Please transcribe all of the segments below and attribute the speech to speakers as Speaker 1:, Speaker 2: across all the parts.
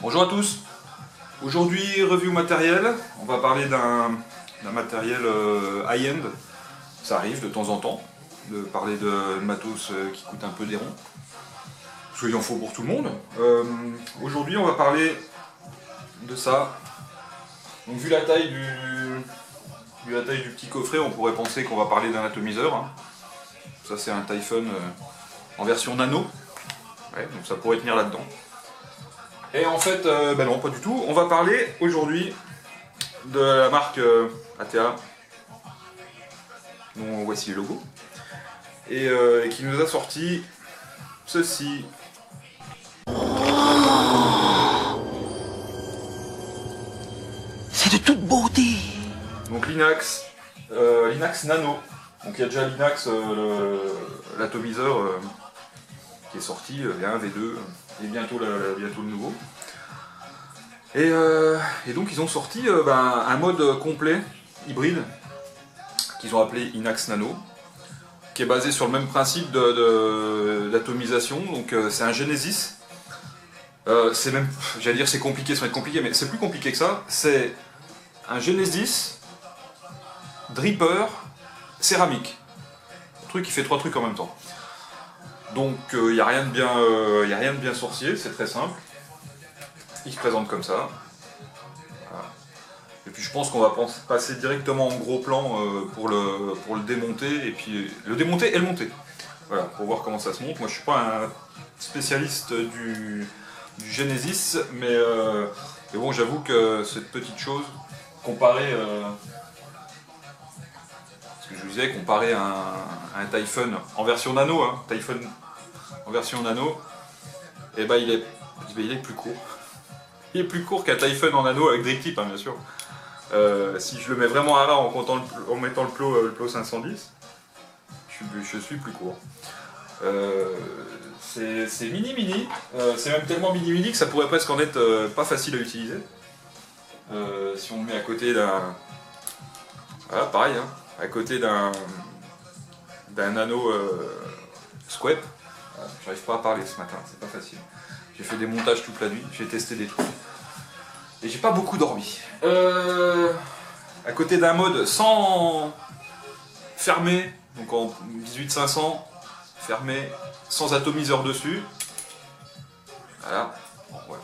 Speaker 1: Bonjour à tous. Aujourd'hui, review matériel. On va parler d'un matériel high-end. Ça arrive de temps en temps de parler de matos qui coûte un peu des ronds. Parce qu'il en faut pour tout le monde. Aujourd'hui, on va parler de ça. Donc, vu la taille du petit coffret, on pourrait penser qu'on va parler d'un atomiseur. Hein. Ça, c'est un Typhon en version nano. Ouais, donc ça pourrait tenir là-dedans. Et en fait, ben non, pas du tout. On va parler aujourd'hui de la marque ATA, dont voici le logo, et qui nous a sorti ceci.
Speaker 2: C'est de toute beauté.
Speaker 1: Donc l'Inax Nano. Donc il y a déjà l'Inax, l'atomiseur qui est sorti, il y a un V2 et bientôt le nouveau. Et donc ils ont sorti un mode complet, hybride, qu'ils ont appelé Inax Nano, qui est basé sur le même principe d'atomisation. Donc c'est un Genesis. C'est même, j'allais dire c'est compliqué, ça va être compliqué, mais c'est plus compliqué que ça. C'est un Genesis, dripper, céramique. Un truc qui fait trois trucs en même temps. Donc il n'y a rien de bien sorcier, c'est très simple. Il se présente comme ça. Voilà. Et puis je pense qu'on va passer directement en gros plan pour le démonter, et puis le démonter et le monter. Voilà, pour voir comment ça se monte. Moi je suis pas un spécialiste du Genesis, mais bon, j'avoue que cette petite chose, comparée, ce que je vous disais, comparé à un Typhon en version nano, hein, Typhon en version nano, et ben il est plus court. Il est plus court qu'un Typhon en nano avec drip tip, hein, bien sûr. Si je le mets vraiment à ras en mettant le plot 510, je suis plus court. C'est mini, c'est même tellement mini que ça pourrait presque en être pas facile à utiliser. Si on le met à côté d'un... Voilà, pareil, hein, à côté d'un nano Squep. J'arrive pas à parler ce matin, c'est pas facile. J'ai fait des montages toute la nuit, j'ai testé des trucs. Et j'ai pas beaucoup dormi. À côté d'un mode sans fermé, donc en 18500, fermé, sans atomiseur dessus. Voilà. Bon, ouais.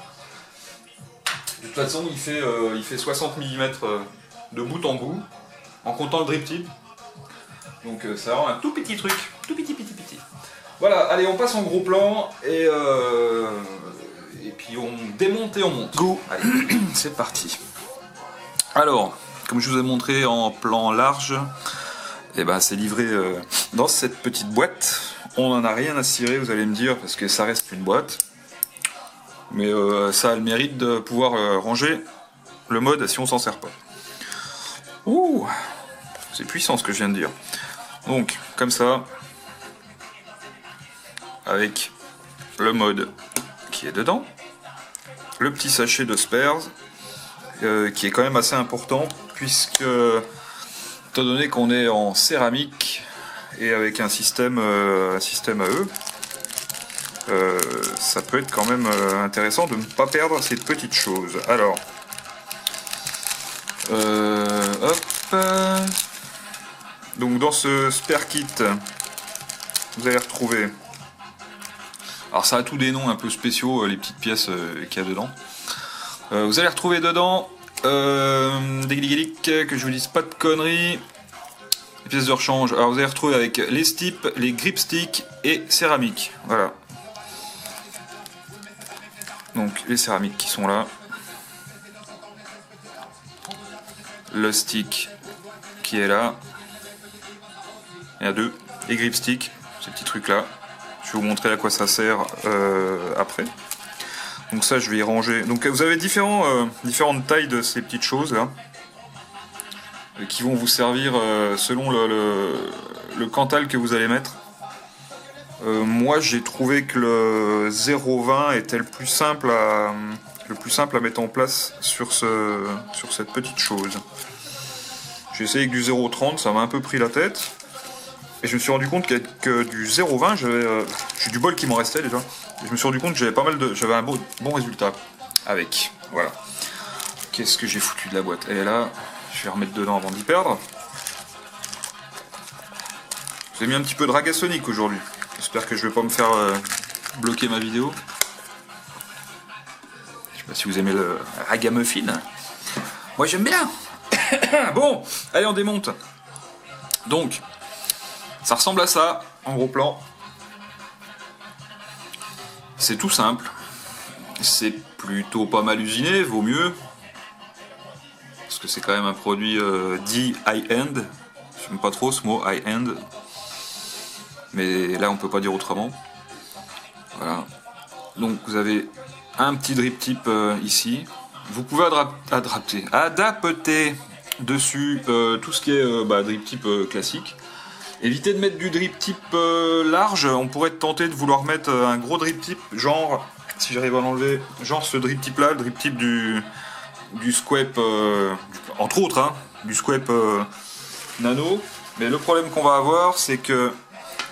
Speaker 1: De toute façon, il fait 60 mm de bout en bout, en comptant le drip tip. Donc ça rend un tout petit truc, tout petit. Voilà, allez, on passe en gros plan et puis on démonte et on monte.
Speaker 2: Go.
Speaker 1: Allez, c'est parti. Alors, comme je vous ai montré en plan large, et ben c'est livré dans cette petite boîte. On n'en a rien à cirer, vous allez me dire, parce que ça reste une boîte. Mais ça a le mérite de pouvoir ranger le mode si on s'en sert pas. Ouh, c'est puissant ce que je viens de dire. Donc, comme ça, avec le mode qui est dedans, le petit sachet de spares, qui est quand même assez important, puisque, étant donné qu'on est en céramique, et avec un système AE, ça peut être quand même intéressant de ne pas perdre ces petites choses. Alors, hop, donc dans ce spare kit, vous allez retrouver, alors ça a tous des noms un peu spéciaux, les petites pièces qu'il y a dedans. Vous allez retrouver dedans des gligliques, que je vous dise pas de conneries. Les pièces de rechange, alors vous allez retrouver avec les stips, les grip sticks et céramique. Voilà. Donc les céramiques qui sont là. Le stick qui est là. Il y a deux. Les grip sticks, ces petits trucs là. Je vais vous montrer à quoi ça sert après. Donc ça je vais y ranger. Donc vous avez différentes tailles de ces petites choses là, qui vont vous servir selon le Cantal que vous allez mettre. Moi j'ai trouvé que le 0,20 était le plus simple à mettre en place sur cette petite chose. J'ai essayé avec du 0,30, ça m'a un peu pris la tête. Et je me suis rendu compte que du 0,20, j'ai du bol qui m'en restait déjà. Et je me suis rendu compte que j'avais un bon résultat. avec. Voilà. Qu'est-ce que j'ai foutu de la boîte? Elle est là. Je vais remettre dedans avant d'y perdre. J'ai mis un petit peu de Ragasonic aujourd'hui. J'espère que je vais pas me faire bloquer ma vidéo. Je sais pas si vous aimez le ragamuffin. Moi j'aime bien. Bon, allez on démonte. Donc, ça ressemble à ça, en gros plan. C'est tout simple. C'est plutôt pas mal usiné, vaut mieux. Parce que c'est quand même un produit dit high-end. J'aime pas trop ce mot high-end. Mais là on peut pas dire autrement. Voilà. Donc vous avez un petit drip tip ici. Vous pouvez adapter dessus tout ce qui est drip tip classique. Évitez de mettre du drip tip large. On pourrait être tenté de vouloir mettre un gros drip tip, genre, si j'arrive à l'enlever, genre ce drip tip là, le drip tip du Squep, entre autres, hein, du Squep Nano. Mais le problème qu'on va avoir, c'est que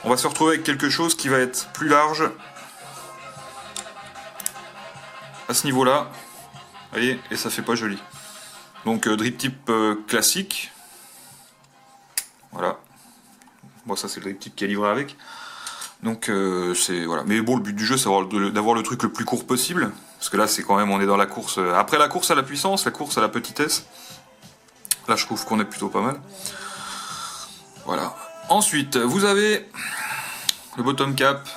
Speaker 1: on va se retrouver avec quelque chose qui va être plus large à ce niveau-là. Vous voyez, et ça fait pas joli. Donc drip tip classique. Voilà. Bon, ça c'est le drip tip qui est livré avec. Donc c'est voilà. Mais bon, le but du jeu, c'est d'avoir le truc le plus court possible. Parce que là, c'est quand même, on est dans la course. Après la course à la puissance, la course à la petitesse. Là, je trouve qu'on est plutôt pas mal. Voilà. Ensuite, vous avez le bottom cap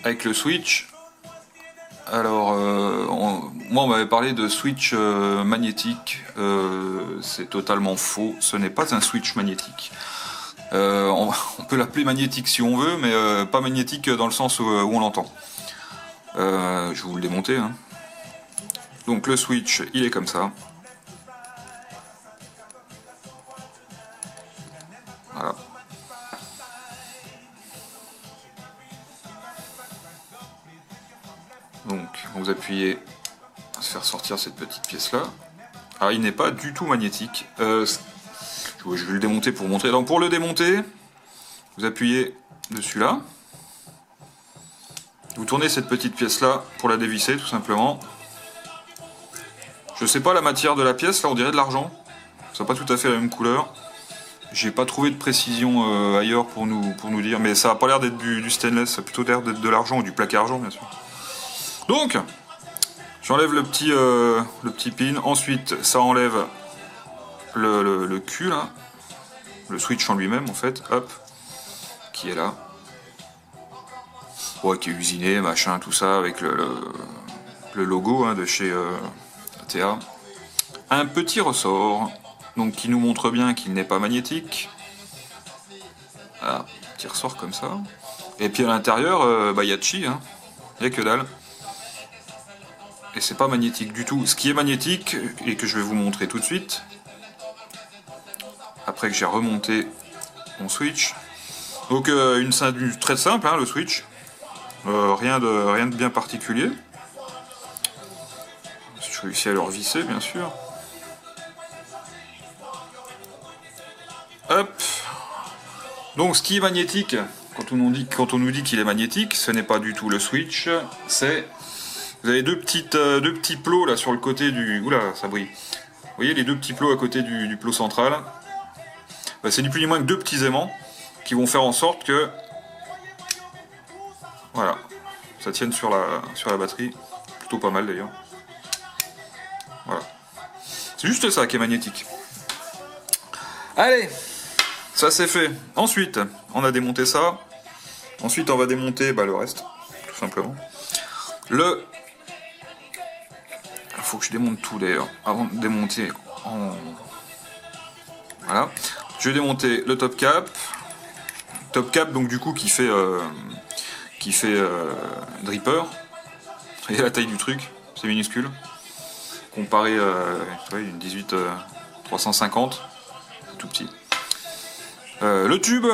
Speaker 1: avec le switch. Alors, moi, on m'avait parlé de switch magnétique. C'est totalement faux. Ce n'est pas un switch magnétique. On peut l'appeler magnétique si on veut, mais pas magnétique dans le sens où on l'entend. Je vais vous le démonter. Hein. Donc le switch, il est comme ça. Voilà. Donc vous appuyez à se faire sortir cette petite pièce là. Ah, il n'est pas du tout magnétique. Je vais le démonter pour vous montrer. Donc pour le démonter, vous appuyez dessus là. Vous tournez cette petite pièce là pour la dévisser tout simplement. Je sais pas la matière de la pièce, là on dirait de l'argent. Ça n'a pas tout à fait la même couleur. J'ai pas trouvé de précision ailleurs pour nous dire, mais ça a pas l'air d'être du stainless, ça a plutôt l'air d'être de l'argent ou du plaqué argent bien sûr. Donc, j'enlève le petit pin. Ensuite, ça enlève le cul là, le switch en lui-même en fait, hop, qui est là. Ouais, qui est usiné, machin, tout ça, avec le logo hein, de chez TA. Un petit ressort, donc qui nous montre bien qu'il n'est pas magnétique. Voilà, petit ressort comme ça. Et puis à l'intérieur, y a chi, hein. Y a que dalle. Et c'est pas magnétique du tout. Ce qui est magnétique, et que je vais vous montrer tout de suite, après que j'ai remonté mon switch. Donc très simple, hein, le switch. Rien de bien particulier. Je réussis à le revisser, bien sûr. Hop. Donc ce qui est magnétique, quand on nous dit qu'il est magnétique, ce n'est pas du tout le switch, c'est... Vous avez deux petits plots là sur le côté du... Oula, ça brille. Vous voyez les deux petits plots à côté du plot central. C'est ni plus ni moins que deux petits aimants qui vont faire en sorte que... Voilà. Ça tienne sur la batterie. Plutôt pas mal d'ailleurs. Voilà. C'est juste ça qui est magnétique. Allez, ça c'est fait. Ensuite, on a démonté ça. Ensuite, on va démonter le reste, tout simplement. Il faut que je démonte tout d'ailleurs, avant de démonter Voilà. Je vais démonter le top cap. Top cap, donc du coup, qui fait dripper. Vous voyez la taille du truc, c'est minuscule. Comparé à une 18 350, c'est tout petit. Le tube,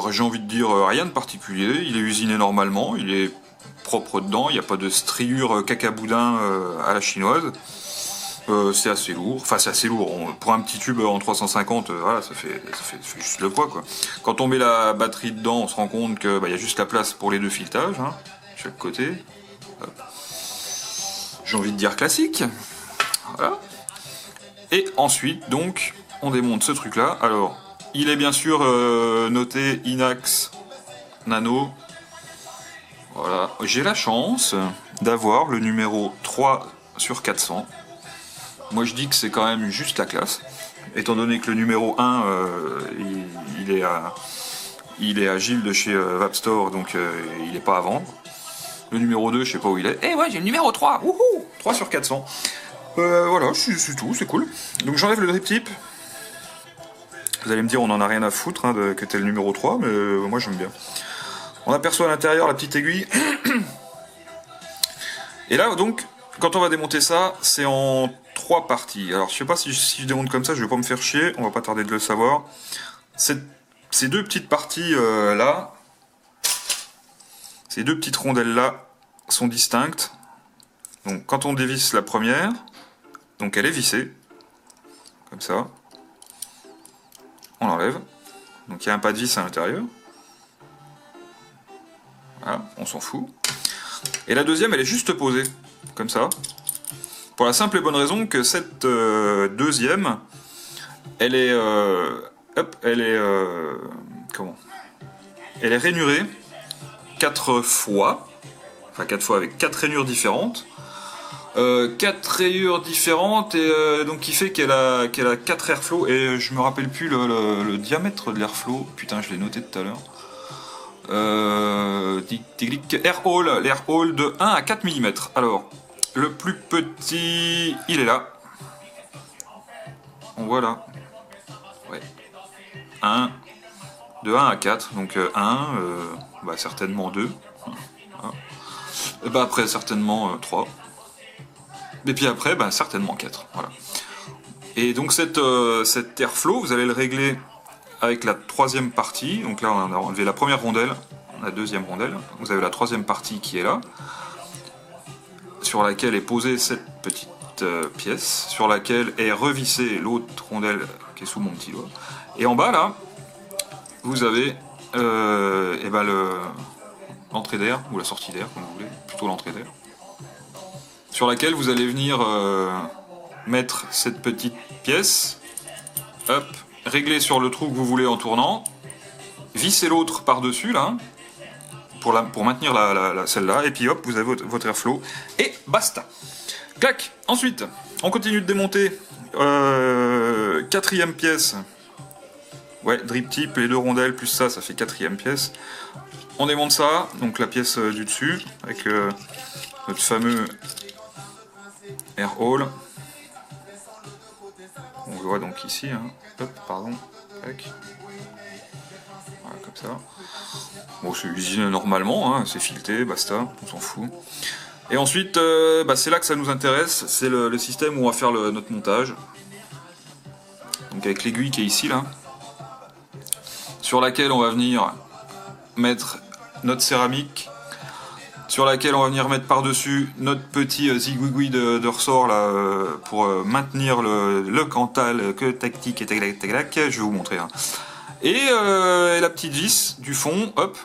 Speaker 1: j'ai envie de dire rien de particulier. Il est usiné normalement, il est propre dedans, il n'y a pas de striure cacaboudin à la chinoise. C'est assez lourd, enfin c'est assez lourd. Pour un petit tube en 350, voilà, ça fait juste le poids quoi. Quand on met la batterie dedans, on se rend compte que y a juste la place pour les deux filetages, hein, de chaque côté. Hop. j'ai envie de dire classique. Voilà. Et ensuite, donc, on démonte ce truc-là. Alors, il est bien sûr noté Inax Nano. Voilà. J'ai la chance d'avoir le numéro 3 sur 400. Moi, je dis que c'est quand même juste la classe. Étant donné que le numéro 1, il est à Gilles de chez Vapstore, donc il n'est pas à vendre. Le numéro 2, je sais pas où il est. Eh ouais, j'ai le numéro 3. Wouhou, 3 sur 400. Voilà, c'est tout, c'est cool. Donc j'enlève le drip tip. Vous allez me dire, on en a rien à foutre hein, que t'es le numéro 3, mais moi j'aime bien. On aperçoit à l'intérieur la petite aiguille. Et là, donc, quand on va démonter ça, c'est en 3 parties. Alors je sais pas si je démonte comme ça, je vais pas me faire chier, on va pas tarder de le savoir. Ces deux petites parties là, ces deux petites rondelles là sont distinctes. Donc quand on dévisse la première, donc elle est vissée, comme ça, on l'enlève. Donc il y a un pas de vis à l'intérieur. Voilà, on s'en fout. Et la deuxième, elle est juste posée, comme ça. Pour la simple et bonne raison que cette deuxième, elle est, comment ? Elle est rainurée 4 fois, enfin 4 fois avec 4 rainures différentes. 4 rayures différentes et donc qui fait qu'elle a 4 airflows et je me rappelle plus le diamètre de l'airflow. Putain, je l'ai noté tout à l'heure. Air hole de 1 à 4 mm. Alors, le plus petit, il est là. Voilà. Ouais. 1, de 1 à 4. Donc 1, bah, certainement 2. Voilà. Et bah après, certainement 3. Et puis après, bah, certainement 4. Voilà. Et donc cet airflow, vous allez le régler avec la troisième partie. Donc là, on a enlevé la première rondelle, la deuxième rondelle. Vous avez la troisième partie qui est là, sur laquelle est posée cette petite pièce, sur laquelle est revissée l'autre rondelle qui est sous mon petit doigt. Et en bas, là, vous avez et ben l'entrée d'air, ou la sortie d'air, comme vous voulez, plutôt l'entrée d'air, sur laquelle vous allez venir mettre cette petite pièce, hop, régler sur le trou que vous voulez en tournant, visser l'autre par-dessus, là, pour maintenir celle-là, et puis hop, vous avez votre airflow, et basta. Clac. Ensuite, on continue de démonter, quatrième pièce, ouais, drip tip, les deux rondelles, plus ça, ça fait quatrième pièce. On démonte ça, donc la pièce du dessus, avec notre fameux air hole. On le voit donc ici, hein. Hop, pardon, tac. Voilà, comme ça. Bon, c'est usiné normalement, hein, c'est fileté, basta, on s'en fout. Et ensuite, bah, c'est là que ça nous intéresse, c'est le système où on va faire notre montage. Donc avec l'aiguille qui est ici, là, sur laquelle on va venir mettre notre céramique, sur laquelle on va venir mettre par-dessus notre petit zigouigoui de ressort là, pour maintenir le cantal que tactique et tac tac tac, je vais vous montrer. Hein. Et la petite vis du fond, hop,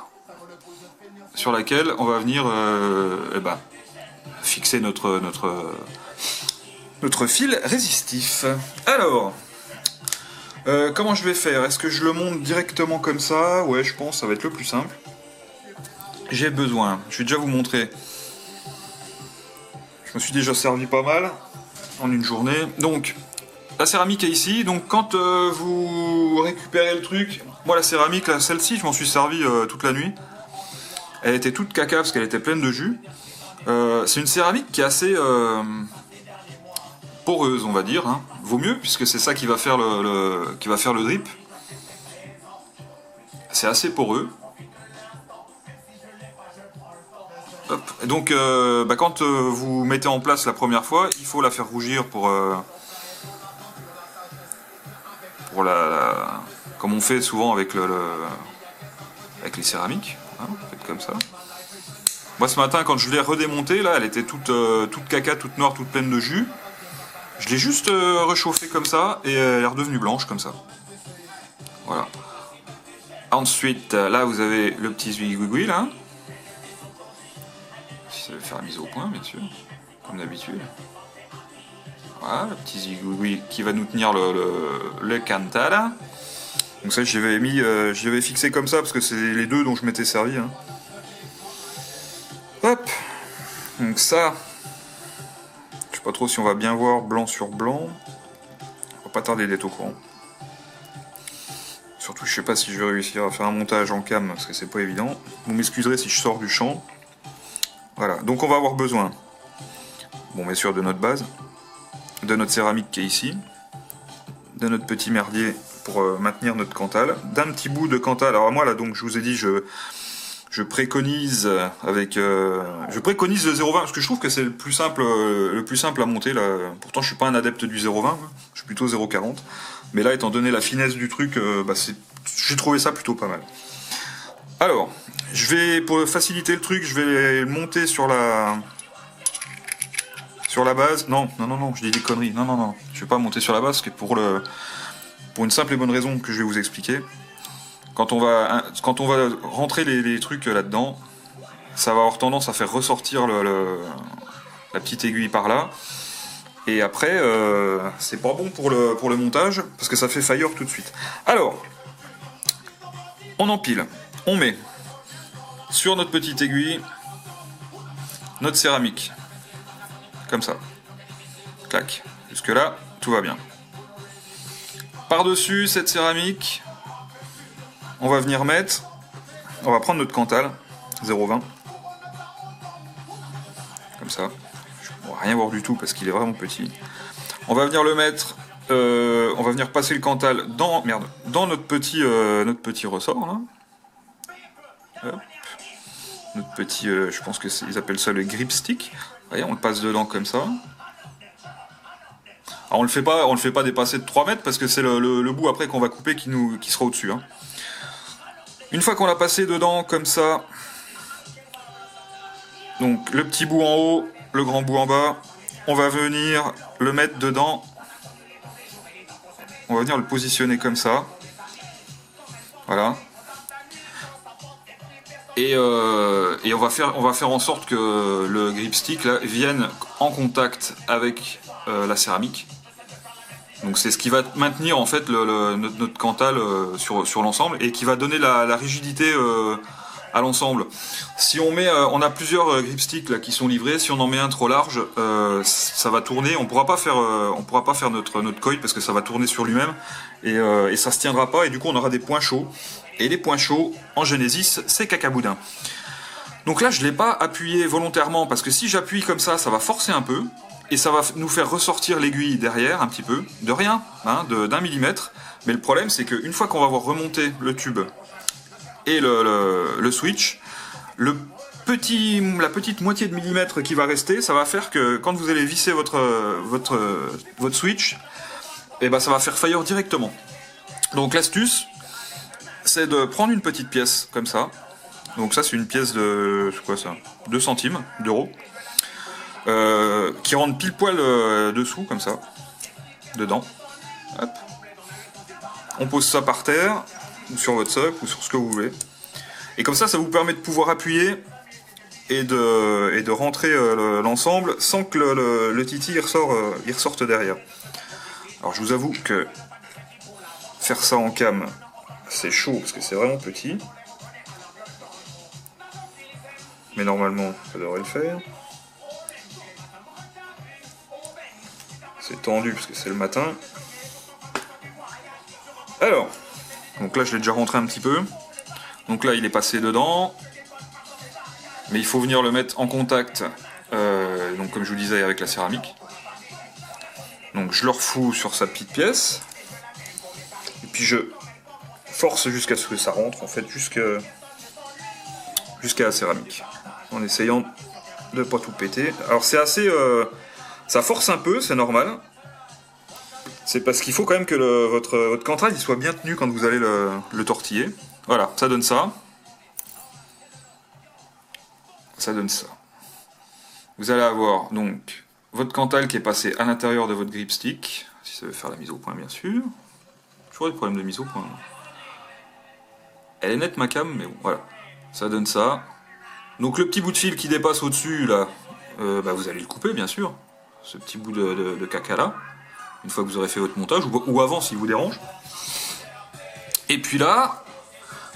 Speaker 1: sur laquelle on va venir fixer notre fil résistif. Alors, comment je vais faire? Est-ce que je le monte directement comme ça? Ouais, je pense que ça va être le plus simple. J'ai besoin, je vais déjà vous montrer. Je me suis déjà servi pas mal en une journée. Donc, la céramique est ici. Donc, quand vous récupérez le truc, moi la céramique, celle-ci, je m'en suis servi toute la nuit. Elle était toute caca parce qu'elle était pleine de jus. C'est une céramique qui est assez poreuse, on va dire. Hein. Vaut mieux puisque c'est ça qui va faire le drip. C'est assez poreux. Hop. Et donc, quand vous mettez en place la première fois, il faut la faire rougir pour comme on fait souvent avec avec les céramiques. Hein, faites comme ça. Moi, ce matin, quand je l'ai redémontée, là, elle était toute caca, toute noire, toute pleine de jus. Je l'ai juste réchauffée comme ça et elle est redevenue blanche comme ça. Voilà. Ensuite, là, vous avez le petit zouigouigui là. Je vais faire la mise au point, bien sûr. comme d'habitude. Voilà, le petit zigouigoui qui va nous tenir le cantal. Donc ça, je l'avais fixé comme ça parce que c'est les deux dont je m'étais servi. Hein. Hop. Donc ça, je sais pas trop si on va bien voir blanc sur blanc. On va pas tarder d'être au courant. Surtout, je sais pas si je vais réussir à faire un montage en cam parce que c'est pas évident. Vous m'excuserez si je sors du champ. Voilà. Donc on va avoir besoin, bon, bien sûr, de notre base, de notre céramique qui est ici, de notre petit merdier pour maintenir notre cantal, d'un petit bout de cantal. Alors moi là, donc je vous ai dit, je préconise je préconise le 0,20 parce que je trouve que c'est le plus simple à monter là. Pourtant je suis pas un adepte du 0,20, je suis plutôt 0,40. Mais là, étant donné la finesse du truc, j'ai trouvé ça plutôt pas mal. Alors, pour faciliter le truc, je vais le monter sur la base. Non, je dis des conneries. Non, je vais pas monter sur la base, parce que pour une simple et bonne raison que je vais vous expliquer. Quand on va rentrer les trucs là-dedans, ça va avoir tendance à faire ressortir la petite aiguille par là. Et après, c'est pas bon pour le montage, parce que ça fait faillure tout de suite. Alors, on empile. On met sur notre petite aiguille notre céramique. Comme ça. Clac. Jusque là, tout va bien. Par-dessus cette céramique, on va venir mettre... On va prendre notre cantal, 0,20. Comme ça. On va rien voir du tout parce qu'il est vraiment petit. On va venir le mettre, on va venir passer le cantal dans notre petit ressort là. Hop. Notre petit, je pense que ils appellent ça le grip stick. Voyez, on le passe dedans comme ça. Alors on le fait pas dépasser de 3 mètres parce que c'est le bout après qu'on va couper qui sera au-dessus. Hein. Une fois qu'on l'a passé dedans comme ça, donc le petit bout en haut, le grand bout en bas, on va venir le mettre dedans. On va venir le positionner comme ça. Voilà. Et on va faire en sorte que le grip stick là, vienne en contact avec la céramique. Donc c'est ce qui va maintenir en fait notre cantal sur l'ensemble et qui va donner la rigidité à l'ensemble. Si on a plusieurs grip sticks là qui sont livrés. Si on en met un trop large, ça va tourner. On pourra pas faire notre coil parce que ça va tourner sur lui-même et ça se tiendra pas. Et du coup, on aura des points chauds. Et les points chauds en Genesis, c'est cacaboudin. Donc là, je l'ai pas appuyé volontairement parce que si j'appuie comme ça va forcer un peu et ça va nous faire ressortir l'aiguille derrière un petit peu, de rien, hein, d'1 millimètre. Mais le problème, c'est qu'une fois qu'on va avoir remonté le tube et le switch, la petite moitié de millimètre qui va rester, ça va faire que quand vous allez visser votre switch, ça va faire faillure directement. Donc l'astuce, c'est de prendre une petite pièce comme ça. Donc ça, c'est une pièce de, c'est quoi ça, 2 centimes d'euros, qui rentre pile poil dessous comme ça, dedans. Hop. On pose ça par terre, ou sur votre socle, ou sur ce que vous voulez. Et comme ça vous permet de pouvoir appuyer et de rentrer l'ensemble sans que le titi il ressorte derrière. Alors je vous avoue que faire ça en cam, c'est chaud parce que c'est vraiment petit. Mais normalement, ça devrait le faire. C'est tendu parce que c'est le matin. Alors, donc là je l'ai déjà rentré un petit peu. Donc là il est passé dedans. Mais il faut venir le mettre en contact, donc comme je vous disais, avec la céramique. Donc je le refous sur sa petite pièce. Et puis je force jusqu'à ce que ça rentre, en fait, jusqu'à la céramique. En essayant de ne pas tout péter. Alors c'est assez... ça force un peu, c'est normal. C'est parce qu'il faut quand même que votre cantal il soit bien tenu quand vous allez le tortiller. Voilà, ça donne ça. Ça donne ça. Vous allez avoir donc votre cantal qui est passé à l'intérieur de votre grip stick, si ça veut faire la mise au point bien sûr. Toujours des problèmes de mise au point. Elle est nette ma cam, mais bon, voilà. Ça donne ça. Donc le petit bout de fil qui dépasse au-dessus, là, vous allez le couper bien sûr, ce petit bout de caca là, une fois que vous aurez fait votre montage, ou avant s'il vous dérange. Et puis là,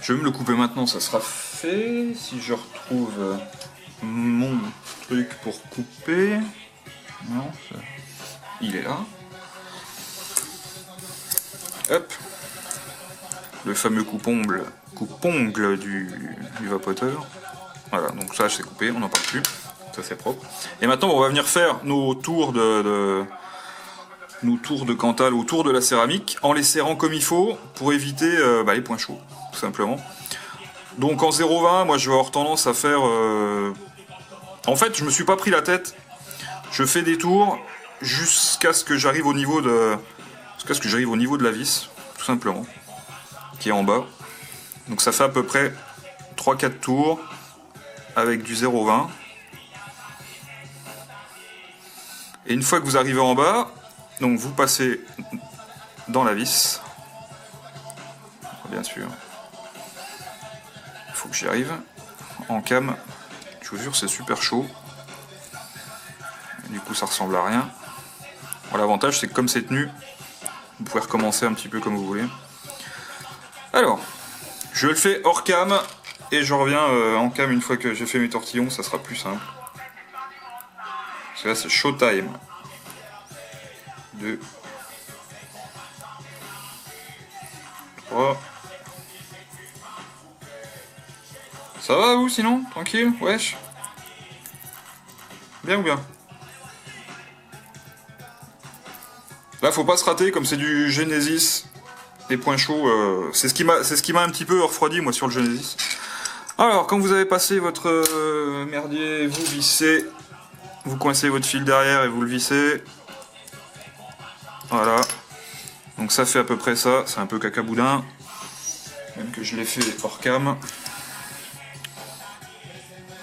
Speaker 1: je vais me le couper maintenant, ça sera fait. Si je retrouve mon truc pour couper. Non, il est là. Hop. Le fameux coupe-ongle du vapoteur. Voilà, donc ça c'est coupé, on n'en parle plus. Ça c'est propre. Et maintenant on va venir faire nos tours de Cantal autour de la céramique en les serrant comme il faut pour éviter les points chauds, tout simplement. Donc en 0,20, moi je vais avoir tendance à faire... En fait, je me suis pas pris la tête. Je fais des tours jusqu'à ce que j'arrive au niveau de... la vis, tout simplement, qui est en bas. Donc ça fait à peu près 3-4 tours avec du 0,20. Et une fois que vous arrivez en bas, donc vous passez dans la vis. Bien sûr. Il faut que j'y arrive. En cam, je vous jure, c'est super chaud. Du coup, ça ressemble à rien. Bon, l'avantage, c'est que comme c'est tenu, vous pouvez recommencer un petit peu comme vous voulez. Alors, je le fais hors cam et je reviens en cam une fois que j'ai fait mes tortillons, ça sera plus simple. Parce que là, c'est showtime. 2, 3. Ça va vous sinon? Tranquille? Wesh? Bien ou bien? Là faut pas se rater, comme c'est du Genesis, les points chauds, c'est ce qui m'a un petit peu refroidi moi sur le Genesis. Alors quand vous avez passé votre merdier, vous vissez, vous coincez votre fil derrière et vous le vissez. Voilà. Donc ça fait à peu près ça, c'est un peu cacaboudin, même que je l'ai fait hors cam.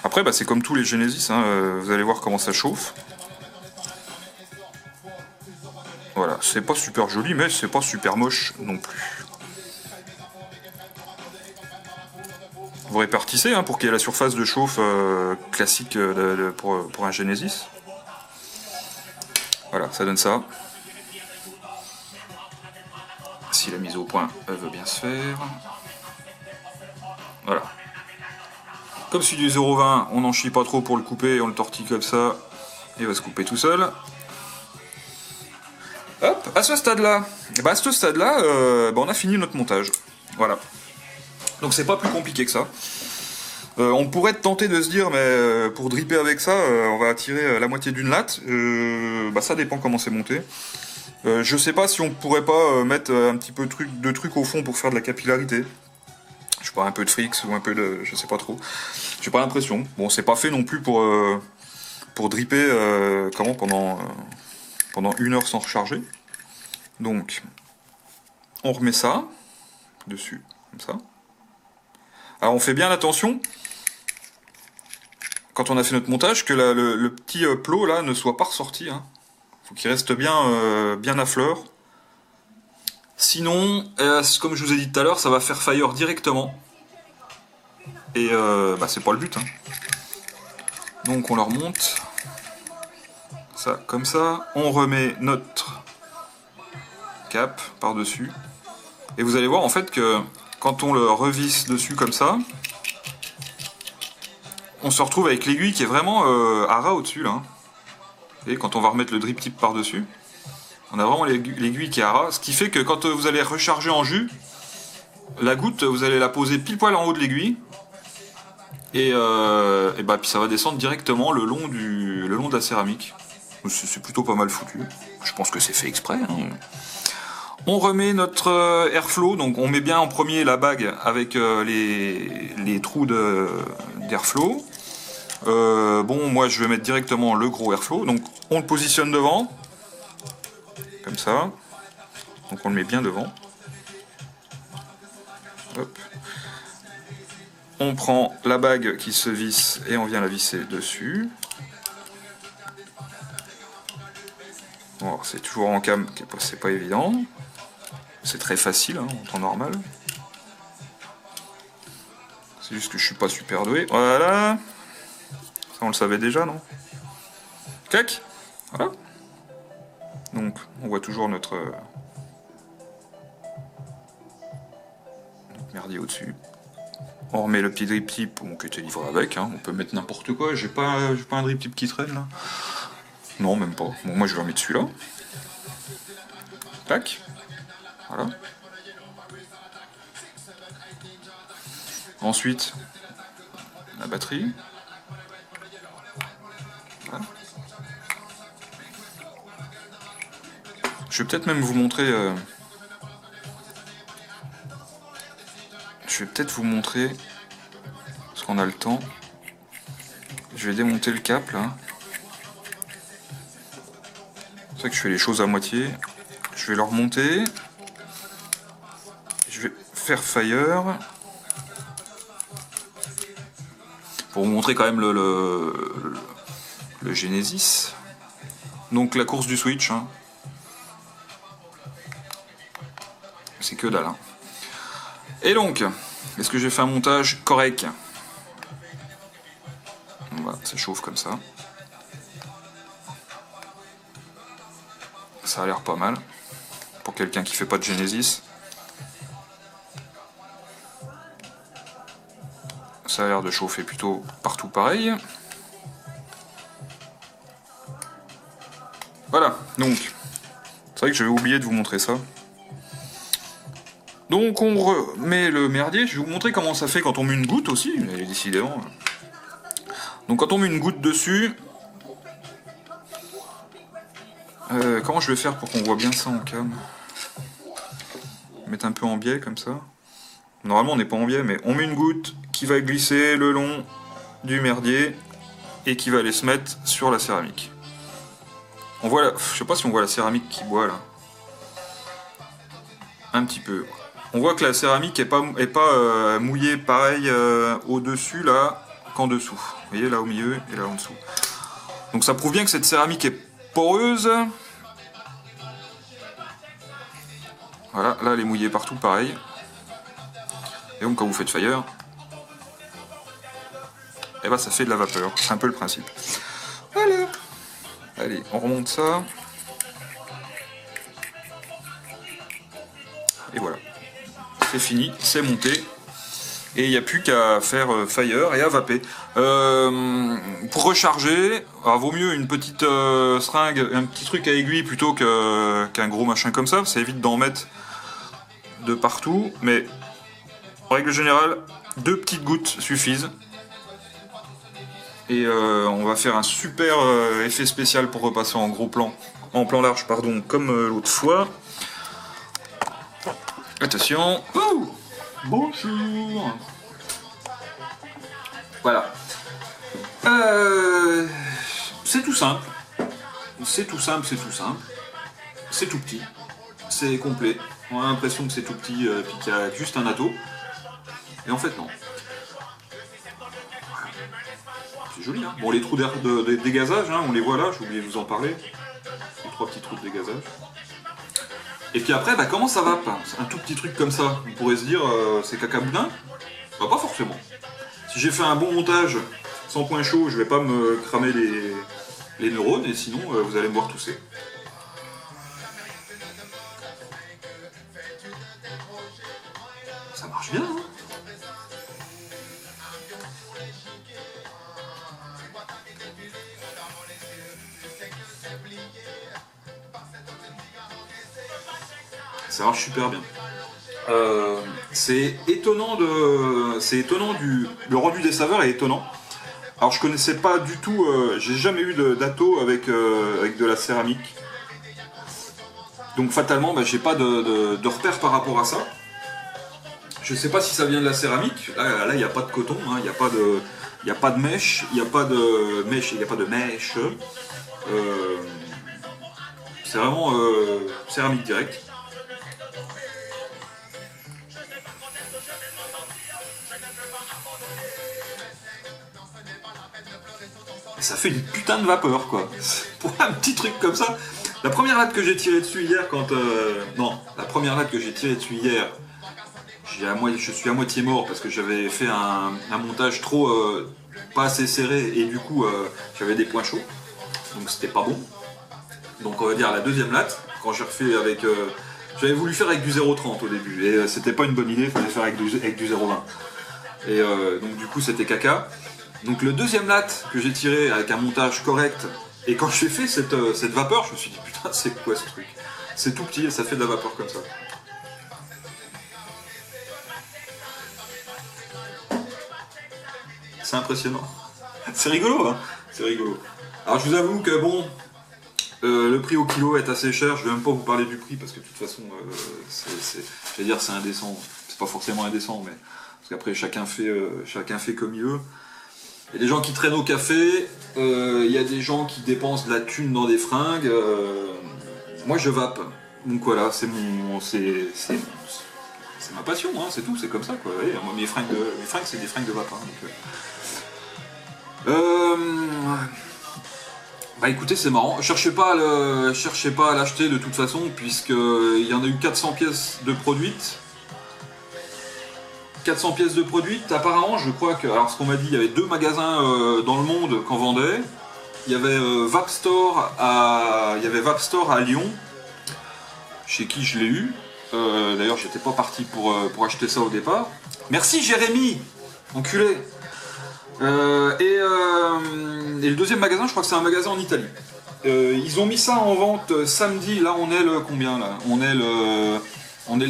Speaker 1: Après c'est comme tous les Genesis, hein, vous allez voir comment ça chauffe. Voilà, c'est pas super joli, mais c'est pas super moche non plus. Vous répartissez pour qu'il y ait la surface de chauffe classique pour un Genesis. Voilà, ça donne ça. Si la mise au point veut bien se faire. Voilà. Comme c'est du 0,20, on n'en chie pas trop pour le couper, on le tortille comme ça. Il va se couper tout seul. Hop, à ce stade-là, on a fini notre montage. Voilà. Donc c'est pas plus compliqué que ça. On pourrait être tenté de se dire, mais pour dripper avec ça, on va attirer la moitié d'une latte. Ça dépend comment c'est monté. Je sais pas si on pourrait pas mettre un petit peu de truc au fond pour faire de la capillarité. Je sais pas, un peu de Frix ou un peu de... je sais pas trop. J'ai pas l'impression. Bon, c'est pas fait non plus pour dripper pendant 1 heure sans recharger. Donc, on remet ça dessus, comme ça. Alors on fait bien attention, quand on a fait notre montage, que le petit plot là ne soit pas ressorti. Faut qu'il reste bien à fleur. Sinon, comme je vous ai dit tout à l'heure, ça va faire fire directement. Et c'est pas le but. Donc on le remonte. Ça, comme ça. On remet notre cap par-dessus. Et vous allez voir en fait que quand on le revisse dessus comme ça, on se retrouve avec l'aiguille qui est vraiment à ras au-dessus là. Et quand on va remettre le drip tip par-dessus, on a vraiment l'aiguille qui est à ras. Ce qui fait que quand vous allez recharger en jus, la goutte, vous allez la poser pile poil en haut de l'aiguille. Et puis ça va descendre directement le long de la céramique. C'est plutôt pas mal foutu. Je pense que c'est fait exprès. On remet notre airflow, donc on met bien en premier la bague avec les trous d'airflow. Moi je vais mettre directement le gros airflow, donc on le positionne devant, comme ça. Donc on le met bien devant. Hop. On prend la bague qui se visse et on vient la visser dessus. Bon, c'est toujours en cam, c'est pas évident. C'est très facile, en temps normal. C'est juste que je suis pas super doué. Voilà. Ça on le savait déjà, non? Tac. Voilà. Donc, on voit toujours notre merdier au-dessus. On remet le petit drip tip qui était livré avec. Hein. On peut mettre n'importe quoi. J'ai pas un drip tip qui traîne là. Non, même pas. Bon, moi je vais remettre celui-là. Tac. Voilà. Ensuite, la batterie. Voilà. Je vais peut-être même vous montrer. Je vais peut-être vous montrer, parce qu'on a le temps. Je vais démonter le cap là. C'est vrai que je fais les choses à moitié. Je vais le remonter. Je vais faire fire. Pour vous montrer quand même le Genesis. Donc la course du Switch. Hein. C'est que dalle. Hein. Et donc, est-ce que j'ai fait un montage correct? Voilà, ça chauffe comme ça. Ça a l'air pas mal. Pour quelqu'un qui fait pas de Genesis. Ça a l'air de chauffer plutôt partout pareil. Voilà, donc, c'est vrai que j'avais oublié de vous montrer ça. Donc on remet le merdier, je vais vous montrer comment ça fait quand on met une goutte aussi, mais décidément. Donc quand on met une goutte dessus, comment je vais faire pour qu'on voit bien ça en cam? Mettre un peu en biais comme ça. Normalement on n'est pas en biais, mais on met une goutte qui va glisser le long du merdier et qui va aller se mettre sur la céramique. On voit je sais pas si on voit la céramique qui boit là. Un petit peu. On voit que la céramique est pas mouillée pareil au-dessus là qu'en dessous. Vous voyez là au milieu et là en dessous. Donc ça prouve bien que cette céramique est poreuse. Voilà, là elle est mouillée partout pareil. Et donc quand vous faites fire, et ben ça fait de la vapeur. C'est un peu le principe. Voilà. Allez, on remonte ça. Et voilà. C'est fini, c'est monté. Et il n'y a plus qu'à faire fire et à vaper. Pour recharger, alors, vaut mieux une petite seringue, un petit truc à aiguille plutôt qu'un gros machin comme ça. Ça évite d'en mettre de partout. Mais en règle générale, 2 petites gouttes suffisent. Et on va faire un super effet spécial pour repasser en gros plan. En plan large, pardon, comme l'autre fois. Attention. Ouh, bonjour. Voilà. C'est tout simple. C'est tout simple, c'est tout simple. C'est tout petit. C'est complet. On a l'impression que c'est tout petit puis qu'il y a juste un atto. Et en fait non. C'est joli, hein. Bon, les trous de dégazage, hein, on les voit là, j'ai oublié de vous en parler. Les 3 petits trous de dégazage. Et puis après, bah, comment ça va? Un tout petit truc comme ça, on pourrait se dire c'est cacaboudin? Bah pas forcément. Si j'ai fait un bon montage sans point chaud, je vais pas me cramer les neurones, et sinon vous allez me voir tousser. Ça marche bien, hein? Ça marche super bien. C'est étonnant le rendu des saveurs est étonnant. Alors je connaissais pas du tout, j'ai jamais eu d'atto avec de la céramique. Donc fatalement, bah, j'ai pas de repère par rapport à ça. Je sais pas si ça vient de la céramique. Là, il n'y a pas de coton, hein, il n'y a pas de mèche, il n'y a pas de mèche, il n'y a pas de mèche. C'est vraiment céramique direct. Et ça fait une putain de vapeur, quoi. Pour un petit truc comme ça. La première latte que j'ai tirée dessus hier, la première latte que j'ai tirée dessus hier, je suis à moitié mort parce que j'avais fait un montage trop pas assez serré et du coup j'avais des points chauds. donc c'était pas bon. Donc on va dire la deuxième latte, quand j'ai refait avec... j'avais voulu faire avec du 0,30 au début, et c'était pas une bonne idée, il fallait faire avec du 0,20. Et donc du coup c'était caca. Donc le deuxième latte que j'ai tiré avec un montage correct, et quand j'ai fait cette vapeur, je me suis dit putain c'est quoi ce truc? C'est tout petit et ça fait de la vapeur comme ça. C'est impressionnant. C'est rigolo, hein. C'est rigolo. Alors je vous avoue que bon, le prix au kilo est assez cher. Je vais même pas vous parler du prix parce que de toute façon, je vais dire c'est indécent. C'est pas forcément indécent, mais parce qu'après chacun fait comme il veut. Il y a des gens qui traînent au café. Il y a des gens qui dépensent de la thune dans des fringues. Moi je vape. Donc voilà, c'est ma passion, hein, c'est tout, c'est comme ça quoi. Vous voyez, moi, mes fringues c'est des fringues de vape. Hein, bah écoutez, c'est marrant. Cherchez pas à l'acheter de toute façon, puisqu'il y en a eu 400 pièces de produites. 400 pièces de produites, apparemment, je crois que. Alors, ce qu'on m'a dit, il y avait 2 magasins dans le monde qu'en vendaient. Il y avait Vapstore à Lyon, chez qui je l'ai eu. D'ailleurs, j'étais pas parti pour acheter ça au départ. Merci Jérémy, enculé. Et le deuxième magasin, je crois que c'est un magasin en Italie. Ils ont mis ça en vente samedi. Là, on est le combien là? On est le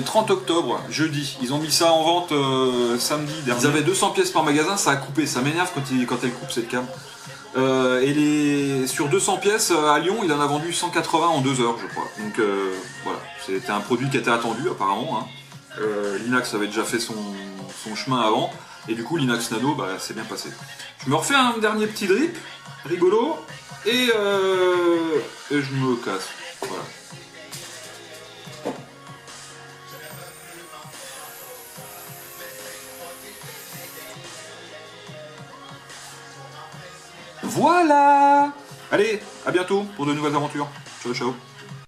Speaker 1: 30 octobre, jeudi. Ils ont mis ça en vente samedi dernier. Ils avaient 200 pièces par magasin, ça a coupé. Ça m'énerve quand elle coupe cette cam. Sur 200 pièces à Lyon, il en a vendu 180 en 2 heures, je crois. Donc voilà, c'était un produit qui était attendu apparemment. Hein. L'Inax avait déjà fait son chemin avant. Et du coup, l'Inax Nano, bah, c'est bien passé. Je me refais un dernier petit drip, rigolo, et je me casse. Voilà. Voilà. Allez, à bientôt pour de nouvelles aventures. Ciao, ciao.